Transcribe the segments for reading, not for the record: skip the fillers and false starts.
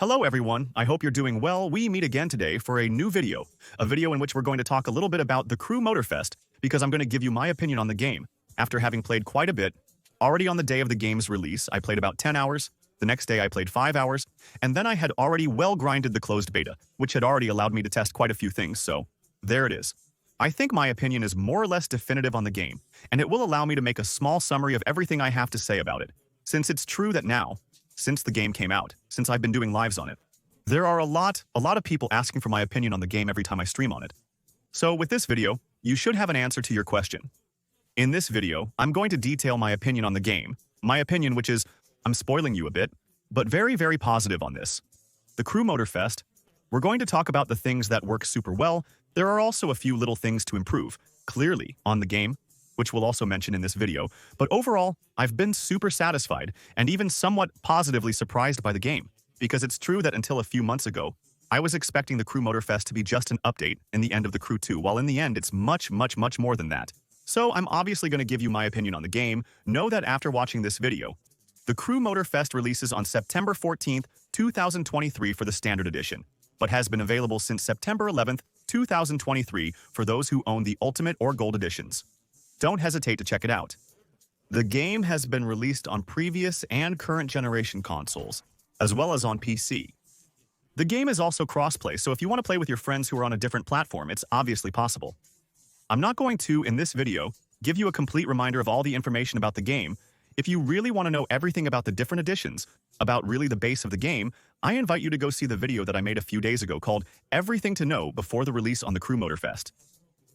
Hello everyone, I hope you're doing well. We meet again today for a new video. A video in which we're going to talk a little bit about the Crew Motorfest, because I'm going to give you my opinion on the game, after having played quite a bit. Already on the day of the game's release, I played about 10 hours, the next day I played 5 hours, and then I had already well grinded the closed beta, which had already allowed me to test quite a few things, so there it is. I think my opinion is more or less definitive on the game, and it will allow me to make a small summary of everything I have to say about it, since it's true that now, since the game came out, since I've been doing lives on it, there are a lot of people asking for my opinion on the game every time I stream on it. So with this video, you should have an answer to your question. In this video, I'm going to detail my opinion on the game, my opinion which is, I'm spoiling you a bit, but very, very positive on this. The Crew Motorfest, we're going to talk about the things that work super well. There are also a few little things to improve, clearly, on the game, which we'll also mention in this video, but overall, I've been super satisfied and even somewhat positively surprised by the game, because it's true that until a few months ago, I was expecting the Crew Motorfest to be just an update in the end of the Crew 2, while in the end it's much more than that. So I'm obviously going to give you my opinion on the game. Know that after watching this video, the Crew Motorfest releases on September 14th, 2023 for the Standard Edition, but has been available since September 11th, 2023 for those who own the Ultimate or Gold Editions. Don't hesitate to check it out. The game has been released on previous and current generation consoles, as well as on PC. The game is also crossplay, so if you want to play with your friends who are on a different platform, it's obviously possible. I'm not going to, in this video, give you a complete reminder of all the information about the game. If you really want to know everything about the different editions, about really the base of the game, I invite you to go see the video that I made a few days ago called Everything to Know Before the Release on the Crew Motorfest.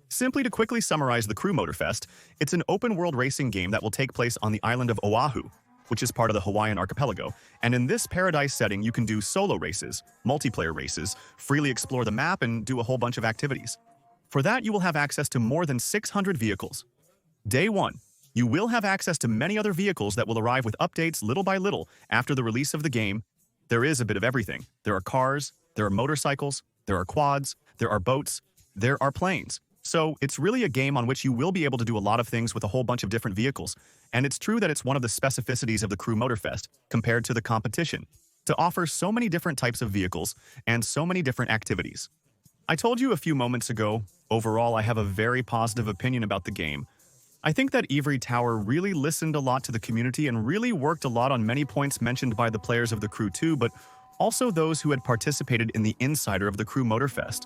Simply to quickly summarize the Crew Motorfest, it's an open-world racing game that will take place on the island of Oahu, which is part of the Hawaiian archipelago, and in this paradise setting you can do solo races, multiplayer races, freely explore the map, and do a whole bunch of activities. For that, you will have access to more than 600 vehicles. Day 1. You will have access to many other vehicles that will arrive with updates little by little after the release of the game. There is a bit of everything. There are cars, there are motorcycles, there are quads, there are boats, there are planes. So it's really a game on which you will be able to do a lot of things with a whole bunch of different vehicles, and it's true that it's one of the specificities of the Crew Motorfest compared to the competition, to offer so many different types of vehicles and so many different activities. I told you a few moments ago, overall I have a very positive opinion about the game. I think that Ivory Tower really listened a lot to the community and really worked a lot on many points mentioned by the players of the Crew 2, but also those who had participated in the Insider of the Crew Motorfest.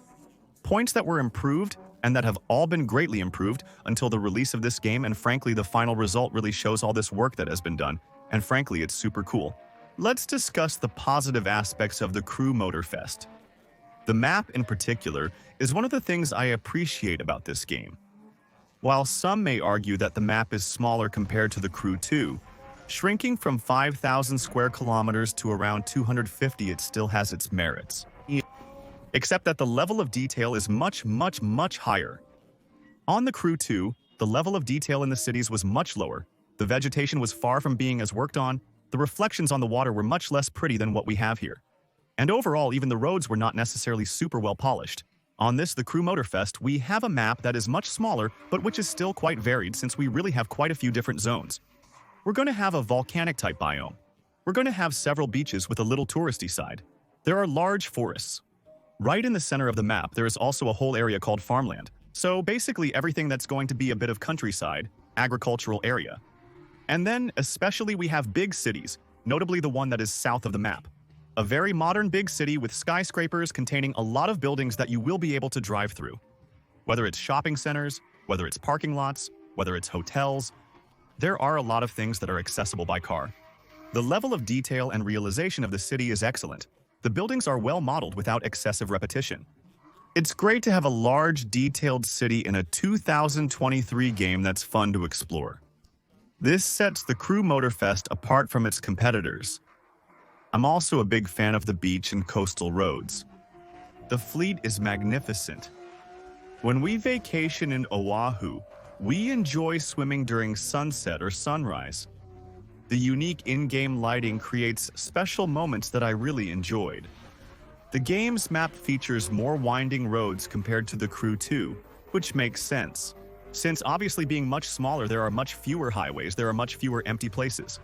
Points that were improved and that have all been greatly improved until the release of this game, and frankly the final result really shows all this work that has been done, and frankly it's super cool. Let's discuss the positive aspects of the Crew Motorfest. The map in particular is one of the things I appreciate about this game. While some may argue that the map is smaller compared to the Crew 2, shrinking from 5,000 square kilometers to around 250, it still has its merits. Except that the level of detail is much higher. On the Crew 2, the level of detail in the cities was much lower, the vegetation was far from being as worked on, the reflections on the water were much less pretty than what we have here. And overall, even the roads were not necessarily super well polished. On this, the Crew Motorfest, we have a map that is much smaller, but which is still quite varied since we really have quite a few different zones. We're going to have a volcanic-type biome. We're going to have several beaches with a little touristy side. There are large forests. Right in the center of the map, there is also a whole area called farmland. So basically everything that's going to be a bit of countryside, agricultural area. And then, especially, we have big cities, notably the one that is south of the map. A very modern big city with skyscrapers containing a lot of buildings that you will be able to drive through. Whether it's shopping centers, whether it's parking lots, whether it's hotels, there are a lot of things that are accessible by car. The level of detail and realization of the city is excellent. The buildings are well modeled without excessive repetition. It's great to have a large, detailed city in a 2023 game that's fun to explore. This sets the Crew Motorfest apart from its competitors. I'm also a big fan of the beach and coastal roads. The fleet is magnificent. When we vacation in Oahu, we enjoy swimming during sunset or sunrise. The unique in-game lighting creates special moments that I really enjoyed. The game's map features more winding roads compared to the Crew 2, which makes sense. Since obviously being much smaller, there are much fewer highways, there are much fewer empty places.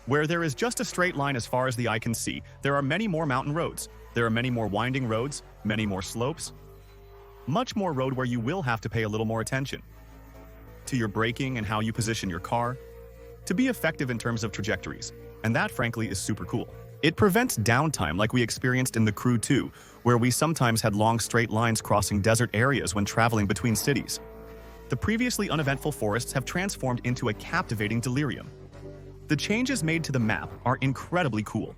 Where there is just a straight line as far as the eye can see, there are many more mountain roads. There are many more winding roads, many more slopes, much more road where you will have to pay a little more attention to your braking and how you position your car to be effective in terms of trajectories. And that, frankly, is super cool. It prevents downtime like we experienced in the Crew 2, where we sometimes had long straight lines crossing desert areas when traveling between cities. The previously uneventful forests have transformed into a captivating delirium. The changes made to the map are incredibly cool.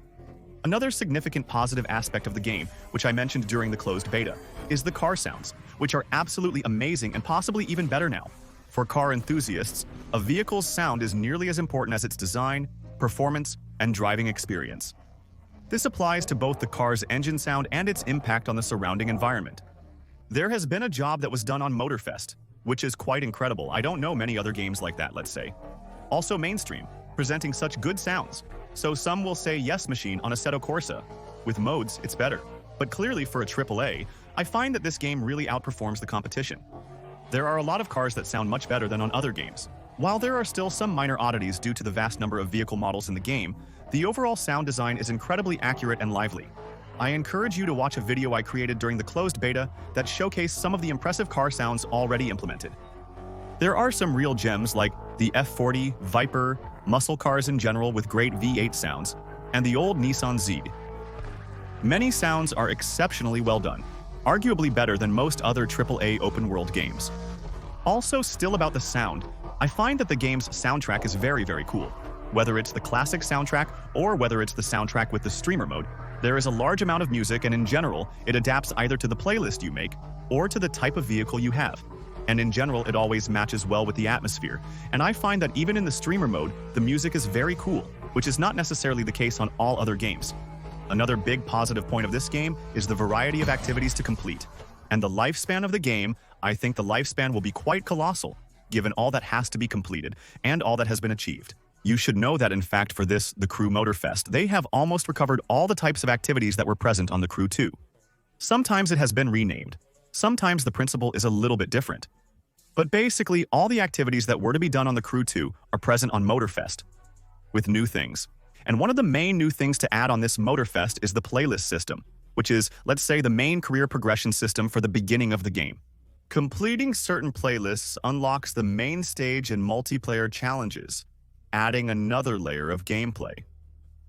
Another significant positive aspect of the game, which I mentioned during the closed beta, is the car sounds, which are absolutely amazing and possibly even better now. For car enthusiasts, a vehicle's sound is nearly as important as its design, performance, and driving experience. This applies to both the car's engine sound and its impact on the surrounding environment. There has been a job that was done on Motorfest, which is quite incredible. I don't know many other games like that, let's say. Also mainstream, presenting such good sounds. So some will say yes machine on Assetto Corsa. With modes, it's better. But clearly for a AAA, I find that this game really outperforms the competition. There are a lot of cars that sound much better than on other games. While there are still some minor oddities due to the vast number of vehicle models in the game, the overall sound design is incredibly accurate and lively. I encourage you to watch a video I created during the closed beta that showcased some of the impressive car sounds already implemented. There are some real gems like the F40, Viper, muscle cars in general with great V8 sounds, and the old Nissan Zed. Many sounds are exceptionally well done, arguably better than most other AAA open-world games. Also, still about the sound, I find that the game's soundtrack is very, very cool. Whether it's the classic soundtrack or whether it's the soundtrack with the streamer mode, there is a large amount of music, and in general, it adapts either to the playlist you make or to the type of vehicle you have. And in general, it always matches well with the atmosphere. And I find that even in the streamer mode, the music is very cool, which is not necessarily the case on all other games. Another big positive point of this game is the variety of activities to complete. And the lifespan of the game, I think the lifespan will be quite colossal, given all that has to be completed and all that has been achieved. You should know that in fact for this, the Crew Motorfest, they have almost recovered all the types of activities that were present on the Crew 2. Sometimes it has been renamed. Sometimes the principle is a little bit different. But basically, all the activities that were to be done on the Crew 2 are present on Motorfest, with new things. And one of the main new things to add on this Motorfest is the playlist system, which is, let's say, the main career progression system for the beginning of the game. Completing certain playlists unlocks the main stage and multiplayer challenges, adding another layer of gameplay.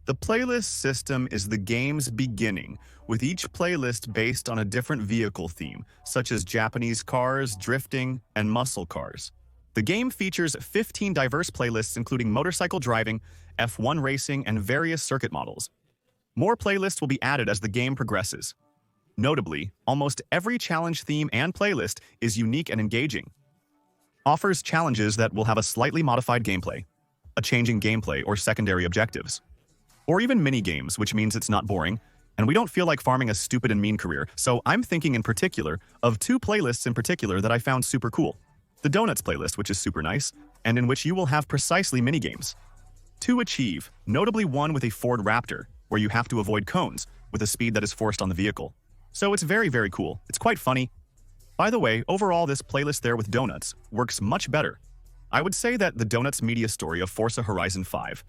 The playlist system is the game's beginning, with each playlist based on a different vehicle theme, such as Japanese cars, drifting, and muscle cars. The game features 15 diverse playlists including motorcycle driving, F1 racing, and various circuit models. More playlists will be added as the game progresses. Notably, almost every challenge theme and playlist is unique and engaging. Offers challenges that will have a slightly modified gameplay, a changing gameplay or secondary objectives, or even mini-games, which means it's not boring, and we don't feel like farming a stupid and mean career. So I'm thinking in particular of two playlists in particular that I found super cool. The Donuts playlist, which is super nice, and in which you will have precisely mini-games to achieve, notably one with a Ford Raptor, where you have to avoid cones with a speed that is forced on the vehicle. So it's very, very cool. It's quite funny. By the way, overall this playlist there with Donuts works much better. I would say that the Donuts media story of Forza Horizon 5.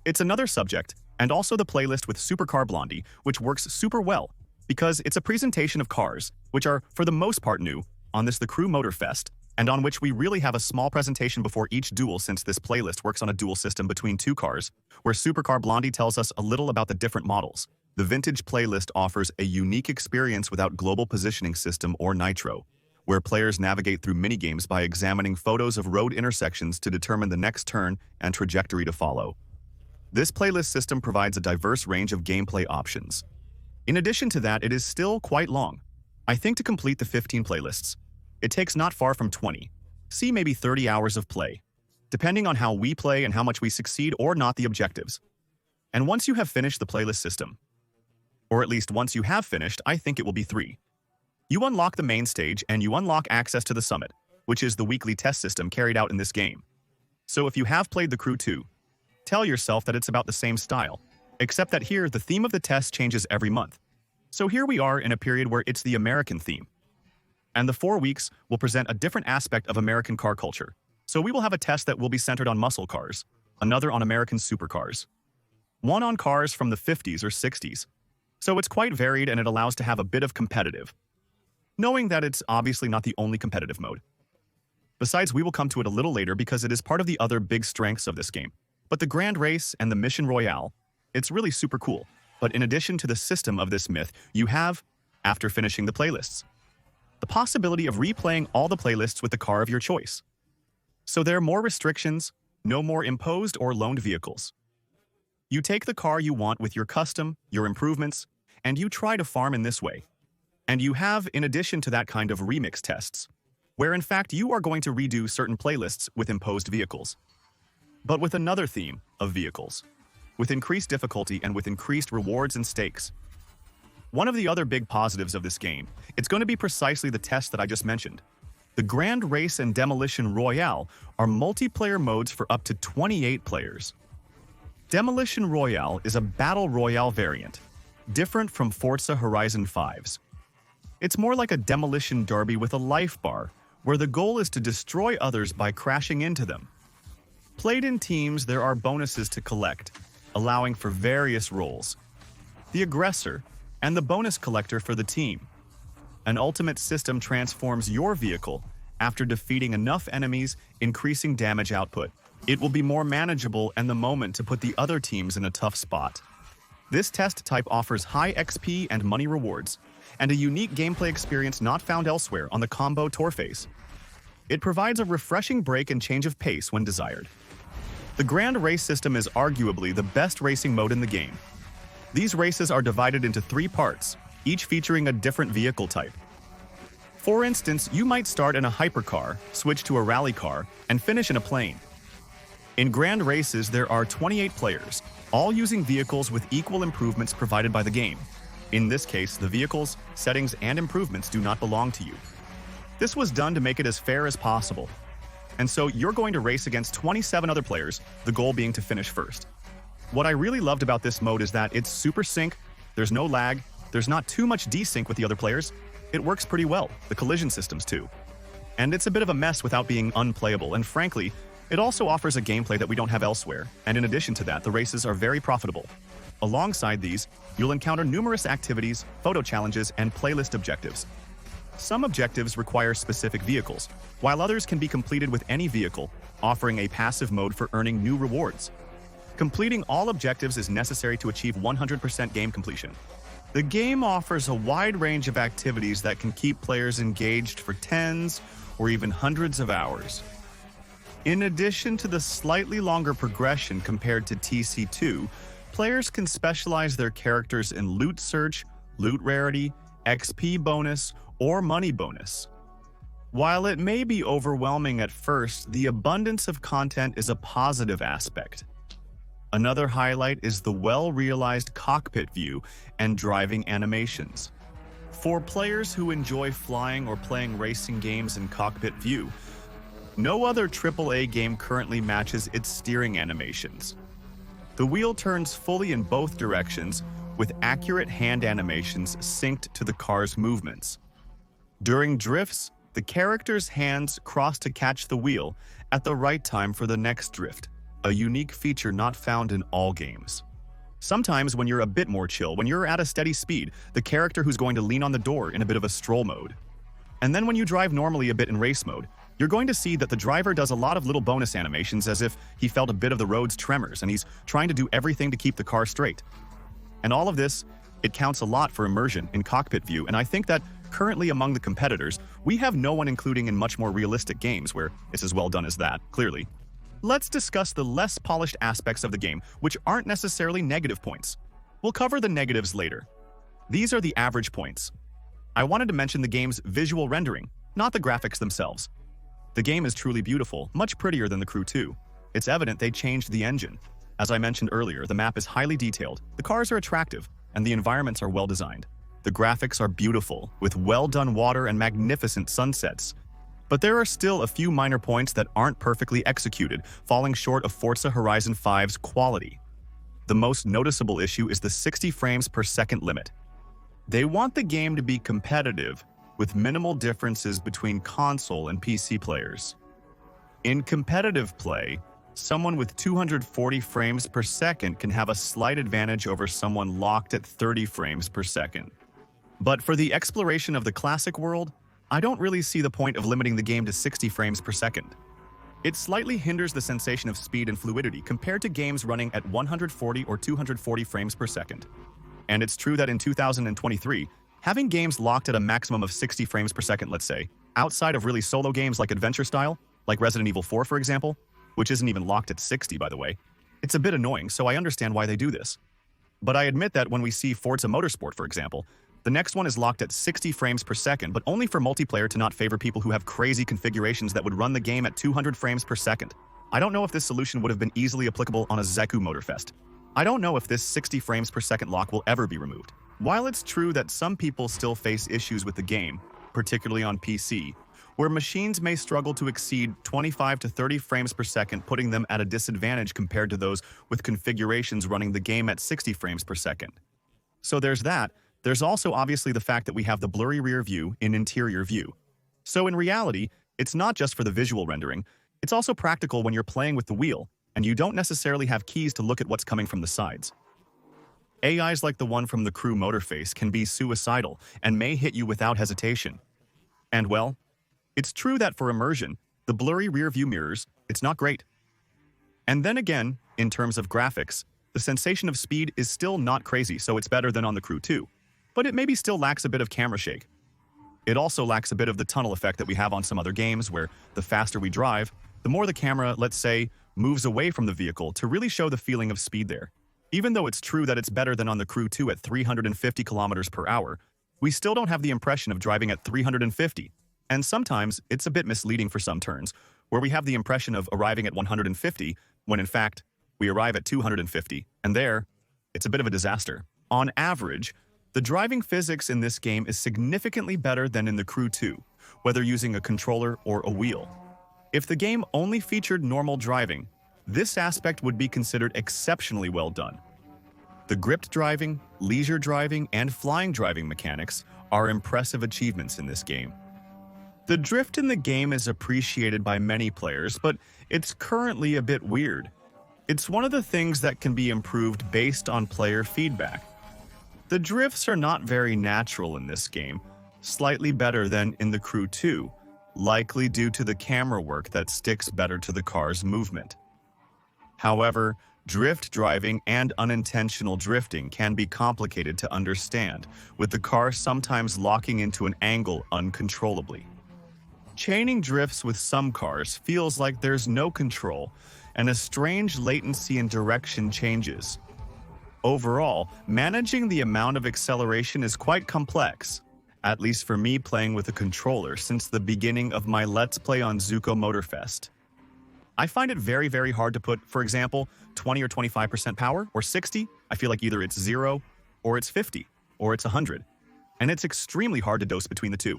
It's another subject, and also the playlist with Supercar Blondie, which works super well, because it's a presentation of cars, which are, for the most part, new, on this The Crew Motorfest, and on which we really have a small presentation before each duel since this playlist works on a duel system between two cars, where Supercar Blondie tells us a little about the different models. The Vintage playlist offers a unique experience without global positioning system or nitro, where players navigate through minigames by examining photos of road intersections to determine the next turn and trajectory to follow. This playlist system provides a diverse range of gameplay options. In addition to that, it is still quite long. I think to complete the 15 playlists, it takes not far from 20, see maybe 30 hours of play, depending on how we play and how much we succeed or not the objectives. And once you have finished the playlist system, or at least once you have finished, I think it will be 3. You unlock the main stage and you unlock access to the summit, which is the weekly test system carried out in this game. So if you have played the Crew 2, tell yourself that it's about the same style, except that here the theme of the test changes every month. So here we are in a period where it's the American theme. And the 4 weeks will present a different aspect of American car culture. So we will have a test that will be centered on muscle cars, another on American supercars, one on cars from the 50s or 60s. So it's quite varied and it allows to have a bit of competitive, knowing that it's obviously not the only competitive mode. Besides, we will come to it a little later because it is part of the other big strengths of this game. But the Grand Race and the Mission Royale, it's really super cool. But in addition to the system of this myth, you have, after finishing the playlists, the possibility of replaying all the playlists with the car of your choice. So there are more restrictions, no more imposed or loaned vehicles. You take the car you want with your custom, your improvements, and you try to farm in this way. And you have, in addition to that, kind of remix tests, where in fact you are going to redo certain playlists with imposed vehicles, but with another theme of vehicles, with increased difficulty and with increased rewards and stakes. One of the other big positives of this game, it's going to be precisely the test that I just mentioned. The Grand Race and Demolition Royale are multiplayer modes for up to 28 players. Demolition Royale is a Battle Royale variant, different from Forza Horizon 5's. It's more like a demolition derby with a life bar, where the goal is to destroy others by crashing into them. Played in teams, there are bonuses to collect, allowing for various roles: the aggressor and the bonus collector for the team. An ultimate system transforms your vehicle after defeating enough enemies, increasing damage output. It will be more manageable and the moment to put the other teams in a tough spot. This test type offers high XP and money rewards, and a unique gameplay experience not found elsewhere on the combo tour phase. It provides a refreshing break and change of pace when desired. The Grand Race system is arguably the best racing mode in the game. These races are divided into 3 parts, each featuring a different vehicle type. For instance, you might start in a hypercar, switch to a rally car, and finish in a plane. In Grand Races, there are 28 players, all using vehicles with equal improvements provided by the game. In this case, the vehicles, settings, and improvements do not belong to you. This was done to make it as fair as possible. And so you're going to race against 27 other players, the goal being to finish first. What I really loved about this mode is that it's super sync, there's no lag, there's not too much desync with the other players. It works pretty well, the collision systems too. And it's a bit of a mess without being unplayable, and frankly, it also offers a gameplay that we don't have elsewhere, and in addition to that, the races are very profitable. Alongside these, you'll encounter numerous activities, photo challenges, and playlist objectives. Some objectives require specific vehicles, while others can be completed with any vehicle, offering a passive mode for earning new rewards. Completing all objectives is necessary to achieve 100% game completion. The game offers a wide range of activities that can keep players engaged for tens or even hundreds of hours. In addition to the slightly longer progression compared to TC2, players can specialize their characters in loot search, loot rarity, XP bonus, or money bonus. While it may be overwhelming at first, the abundance of content is a positive aspect. Another highlight is the well-realized cockpit view and driving animations. For players who enjoy flying or playing racing games in cockpit view, no other AAA game currently matches its steering animations. The wheel turns fully in both directions, with accurate hand animations synced to the car's movements. During drifts, the character's hands cross to catch the wheel at the right time for the next drift, a unique feature not found in all games. Sometimes when you're a bit more chill, when you're at a steady speed, the character who's going to lean on the door in a bit of a stroll mode. And then when you drive normally a bit in race mode, you're going to see that the driver does a lot of little bonus animations as if he felt a bit of the road's tremors and he's trying to do everything to keep the car straight. And all of this, it counts a lot for immersion in cockpit view, and I think that currently among the competitors, we have no one including in much more realistic games where it's as well done as that, clearly. Let's discuss the less polished aspects of the game, which aren't necessarily negative points. We'll cover the negatives later. These are the average points. I wanted to mention the game's visual rendering, not the graphics themselves. The game is truly beautiful, much prettier than The Crew 2. It's evident they changed the engine. As I mentioned earlier, the map is highly detailed, the cars are attractive, and the environments are well designed. The graphics are beautiful, with well-done water and magnificent sunsets. But there are still a few minor points that aren't perfectly executed, falling short of Forza Horizon 5's quality. The most noticeable issue is the 60 frames per second limit. They want the game to be competitive, with minimal differences between console and PC players. In competitive play, Someone with 240 frames per second can have a slight advantage over someone locked at 30 frames per second. But for the exploration of the classic world, I don't really see the point of limiting the game to 60 frames per second. It slightly hinders the sensation of speed and fluidity compared to games running at 140 or 240 frames per second. And it's true that in 2023, having games locked at a maximum of 60 frames per second, let's say, outside of really solo games like adventure style, like Resident Evil 4 for example, which isn't even locked at 60 by the way, it's a bit annoying, so I understand why they do this. But I admit that when we see Forza Motorsport for example, the next one is locked at 60 frames per second, but only for multiplayer to not favor people who have crazy configurations that would run the game at 200 frames per second. I don't know if this solution would have been easily applicable on a Zeku Motorfest. I don't know if this 60 frames per second lock will ever be removed. While it's true that some people still face issues with the game, particularly on PC, where machines may struggle to exceed 25 to 30 frames per second, putting them at a disadvantage compared to those with configurations running the game at 60 frames per second. So there's that. There's also obviously the fact that we have the blurry rear view in interior view. So in reality, it's not just for the visual rendering, it's also practical when you're playing with the wheel, and you don't necessarily have keys to look at what's coming from the sides. AIs like the one from the Crew Motorfest can be suicidal and may hit you without hesitation. And well, it's true that for immersion, the blurry rear view mirrors, it's not great. And then again, in terms of graphics, the sensation of speed is still not crazy, so it's better than on the Crew 2. But it maybe still lacks a bit of camera shake. It also lacks a bit of the tunnel effect that we have on some other games where the faster we drive, the more the camera, let's say, moves away from the vehicle to really show the feeling of speed there. Even though it's true that it's better than on the Crew 2 at 350 kilometers per hour, we still don't have the impression of driving at 350. And sometimes it's a bit misleading for some turns, where we have the impression of arriving at 150 when in fact we arrive at 250, and there, it's a bit of a disaster. On average, the driving physics in this game is significantly better than in the Crew 2, whether using a controller or a wheel. If the game only featured normal driving, this aspect would be considered exceptionally well done. The gripped driving, leisure driving, and flying driving mechanics are impressive achievements in this game. The drift in the game is appreciated by many players, but it's currently a bit weird. It's one of the things that can be improved based on player feedback. The drifts are not very natural in this game, slightly better than in the Crew 2, likely due to the camera work that sticks better to the car's movement. However, drift driving and unintentional drifting can be complicated to understand, with the car sometimes locking into an angle uncontrollably. Chaining drifts with some cars feels like there's no control, and a strange latency in direction changes. Overall, managing the amount of acceleration is quite complex, at least for me playing with a controller since the beginning of my Let's Play on Zuko Motorfest. I find it very hard to put, for example, 20 or 25% power, or 60. I feel like either it's 0, or it's 50, or it's 100. And it's extremely hard to dose between the two.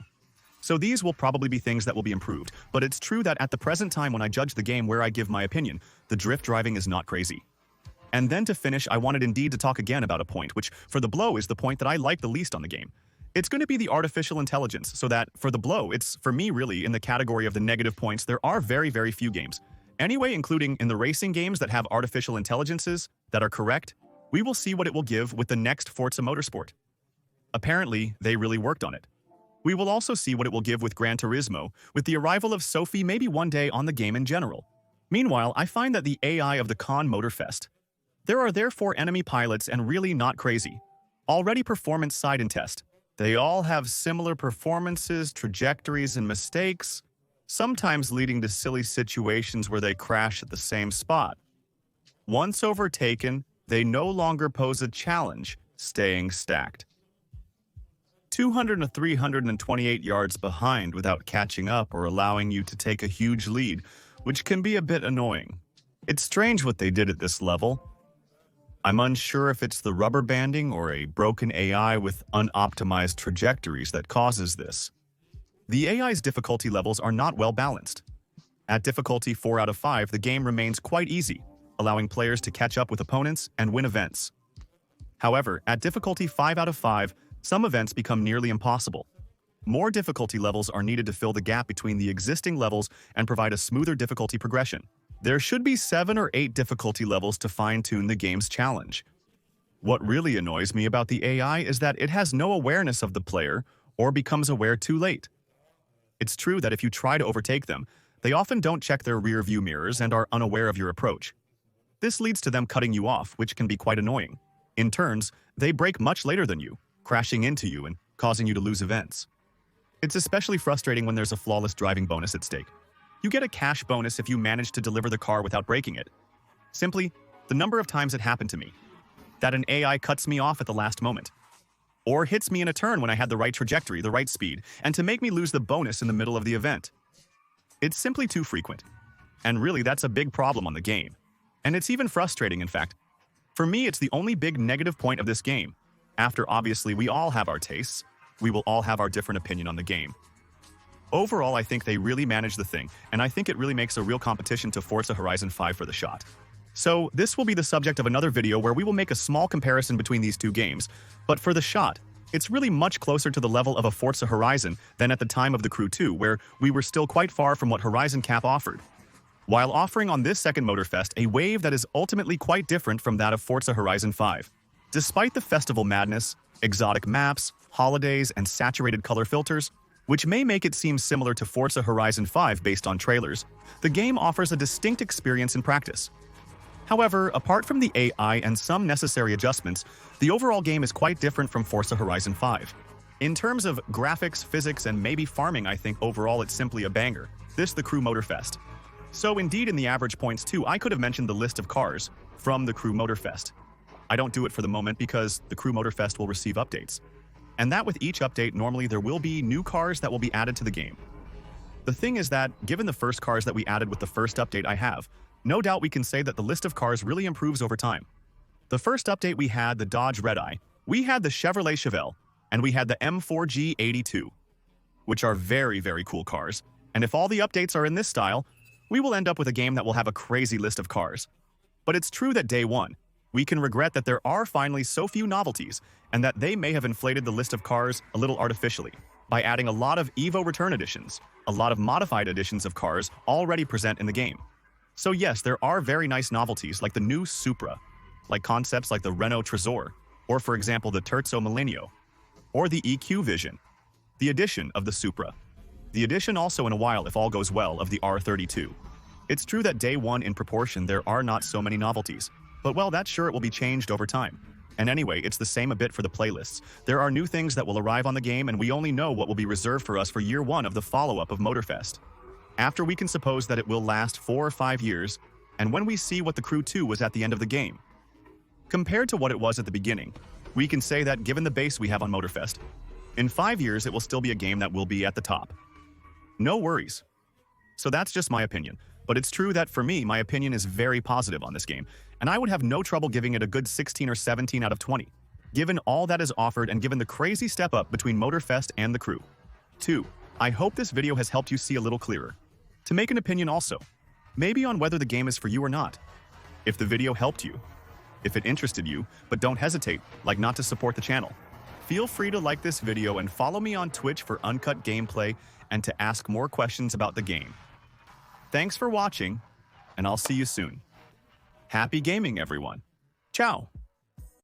So these will probably be things that will be improved, but it's true that at the present time when I judge the game where I give my opinion, the drift driving is not crazy. And then to finish, I wanted indeed to talk again about a point, which for the blow is the point that I like the least on the game. It's going to be the artificial intelligence, so that for the blow, it's for me really in the category of the negative points. There are very few games. Anyway, including in the racing games that have artificial intelligences that are correct, we will see what it will give with the next Forza Motorsport. Apparently, they really worked on it. We will also see what it will give with Gran Turismo, with the arrival of Sophie maybe one day on the game in general. Meanwhile, I find that the AI of the Con Motorfest. There are therefore enemy pilots and really not crazy. Already performance side and test. They all have similar performances, trajectories, and mistakes, sometimes leading to silly situations where they crash at the same spot. Once overtaken, they no longer pose a challenge, staying stacked. 200 to 328 yards behind without catching up or allowing you to take a huge lead, which can be a bit annoying. It's strange what they did at this level. I'm unsure if it's the rubber banding or a broken AI with unoptimized trajectories that causes this. The AI's difficulty levels are not well balanced. At difficulty 4 out of 5, the game remains quite easy, allowing players to catch up with opponents and win events. However, at difficulty 5 out of 5, some events become nearly impossible. More difficulty levels are needed to fill the gap between the existing levels and provide a smoother difficulty progression. There should be 7 or 8 difficulty levels to fine-tune the game's challenge. What really annoys me about the AI is that it has no awareness of the player or becomes aware too late. It's true that if you try to overtake them, they often don't check their rear-view mirrors and are unaware of your approach. This leads to them cutting you off, which can be quite annoying. In turns, they brake much later than you, crashing into you and causing you to lose events. It's especially frustrating when there's a flawless driving bonus at stake. You get a cash bonus if you manage to deliver the car without breaking it. Simply, the number of times it happened to me that an AI cuts me off at the last moment, or hits me in a turn when I had the right trajectory, the right speed, and to make me lose the bonus in the middle of the event. It's simply too frequent. And really, that's a big problem on the game. And it's even frustrating, in fact. For me, it's the only big negative point of this game. After, obviously, we all have our tastes, we will all have our different opinion on the game. Overall, I think they really manage the thing, and I think it really makes a real competition to Forza Horizon 5 for the shot. So, this will be the subject of another video where we will make a small comparison between these two games, but for the shot, it's really much closer to the level of a Forza Horizon than at the time of the Crew 2, where we were still quite far from what Horizon Cap offered, while offering on this second Motorfest a wave that is ultimately quite different from that of Forza Horizon 5. Despite the festival madness, exotic maps, holidays, and saturated color filters, which may make it seem similar to Forza Horizon 5 based on trailers, the game offers a distinct experience in practice. However, apart from the AI and some necessary adjustments, the overall game is quite different from Forza Horizon 5. In terms of graphics, physics, and maybe farming, I think overall it's simply a banger. This the Crew Motorfest. So indeed in the average points too, I could have mentioned the list of cars from the Crew Motorfest. I don't do it for the moment because the Crew Motorfest will receive updates. And that with each update, normally there will be new cars that will be added to the game. The thing is that, given the first cars that we added with the first update I have, no doubt we can say that the list of cars really improves over time. The first update we had the Dodge Red-Eye, we had the Chevrolet Chevelle, and we had the M4G82, which are very, very cool cars. And if all the updates are in this style, we will end up with a game that will have a crazy list of cars. But it's true that day one, we can regret that there are finally so few novelties, and that they may have inflated the list of cars a little artificially, by adding a lot of EVO Return editions, a lot of modified editions of cars already present in the game. So yes, there are very nice novelties like the new Supra, like concepts like the Renault Trezor, or for example the Terzo Millennio, or the EQ Vision, the addition of the Supra, the addition also in a while if all goes well of the R32. It's true that day one in proportion there are not so many novelties, but well that's sure it will be changed over time. And anyway, it's the same a bit for the playlists. There are new things that will arrive on the game and we only know what will be reserved for us for year one of the follow-up of Motorfest. After we can suppose that it will last 4 or 5 years, and when we see what the Crew 2 was at the end of the game. Compared to what it was at the beginning, we can say that given the base we have on Motorfest, in 5 years it will still be a game that will be at the top. No worries. So that's just my opinion, but it's true that for me, my opinion is very positive on this game, and I would have no trouble giving it a good 16 or 17 out of 20, given all that is offered and given the crazy step up between Motorfest and the Crew 2. I hope this video has helped you see a little clearer. To make an opinion also, maybe on whether the game is for you or not. If the video helped you, if it interested you, but don't hesitate, like not to support the channel. Feel free to like this video and follow me on Twitch for uncut gameplay and to ask more questions about the game. Thanks for watching, and I'll see you soon. Happy gaming, everyone. Ciao.